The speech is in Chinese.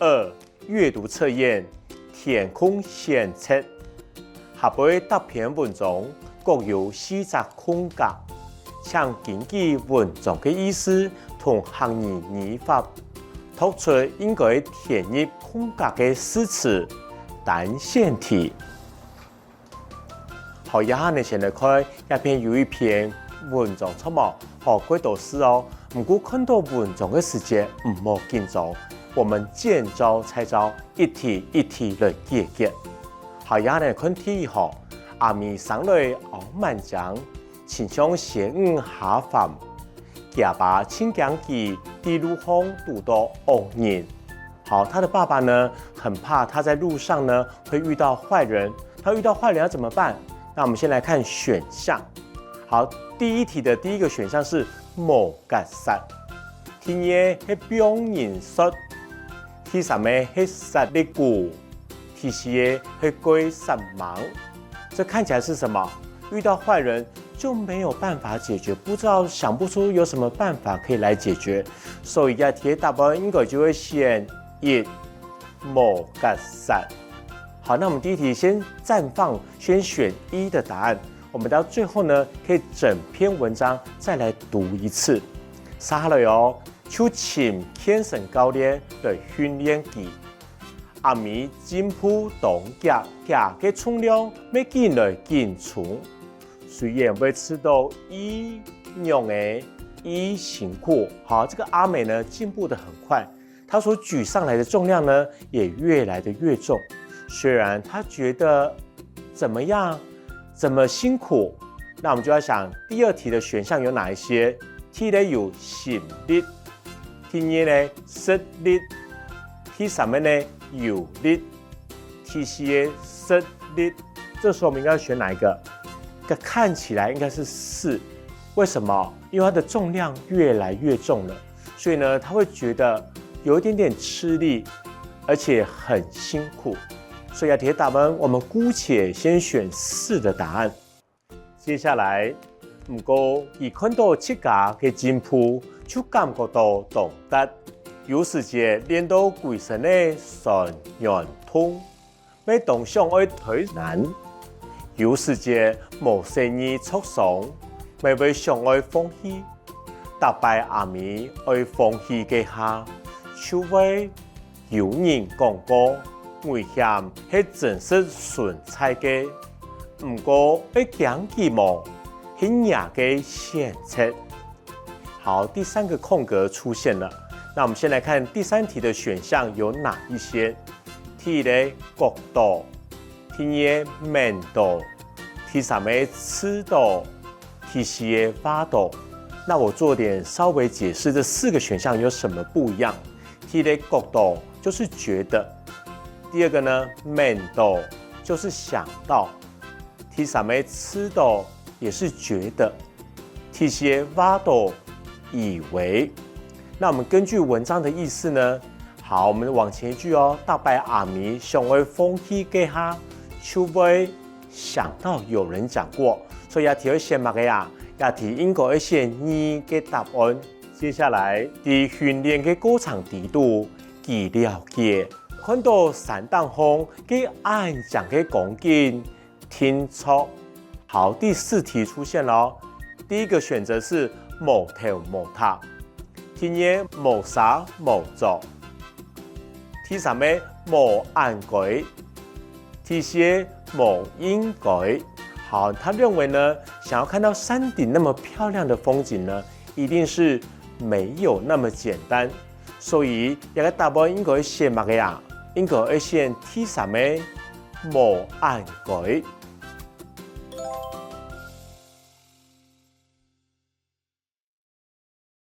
2. 阅读测验，填空选测。下背答篇文章各有4个空格，请根据文章的意思同含义语法，读出应该填入空格的诗词。单线题。好，以下呢先来看有一篇文章出毛和几道诗哦。不过看到文章的时间唔好紧张，我们见招拆招，一题一题来解决。好，以下呢看题号，阿弥上来熬满江，请向仙女下凡，家爸请将其地路风渡到恶人。好，他的爸爸呢很怕他在路上呢会遇到坏人，他遇到坏人要怎么办？那我们先来看选项。好，第一题的第一个选项是无格杀，天夜迄병人说，第三个迄杀力骨，第四个迄鬼杀盲。这看起来是什么？遇到坏人就没有办法解决，不知道想不出有什么办法可以来解决，所以要题的答案应该就会选1无格杀。好，那我们第一题先暂放，先选1的答案。我们到最后呢，可以整篇文章再来读一次。下来哦，就请天神教练来训练佢。阿弥进步动脚嘅重量要进来进重，虽然会吃到一样的辛苦。好，这个阿美呢进步的很快，她所举上来的重量呢也越来的越重。虽然她觉得怎么样？怎么辛苦？那我们就要想第二题的选项有哪一些？第一有心力，第二呢实力，第三呢有力，第四呢实力。这时候我们应该选哪一个？看起来应该是4。为什么？因为它的重量越来越重了，所以呢，他会觉得有一点点吃力，而且很辛苦。所以要题答案，我们姑且先选4的答案。接下来，不过以看到自家嘅进步，就感覺到懂得有時節練到鬼神嘅神圓通，要動上愛推難；有時節無生意促送，要為上愛放棄。打敗阿彌愛放棄嘅下，就會有人講過。危險係真實存在嘅，不過要講幾毛係人嘅選擇。好，第3個空格出現了。那我們先來看第3題的選項有哪一些？第1角度，第2面度，第3個尺度，第4個花度。那我做點稍微解釋這4個選項有什麼不一樣。第1角度就是覺得。第2個呢，面度就是想到；第3個吃到也是覺得；第4個挖到以為。那我們根據文章的意思呢，好，我們往前一句哦，大拜阿彌想為風氣給他，就會想到有人講過，所以要提一些乜嘅呀？要提應該一些2嘅答案。接下來，第訓練嘅過程地度，記了解。看到3檔風嘅安講嘅講經聽錯。好，第4題出現了。第1個選擇是無頭無塔，第2無啥無做，第3個無按規，第4個無應該。好，他認為呢，想要看到山頂那麼漂亮的風景呢，一定是沒有那麼簡單。所以一個答案應該選乜嘅呀？應該會選第3個無按規。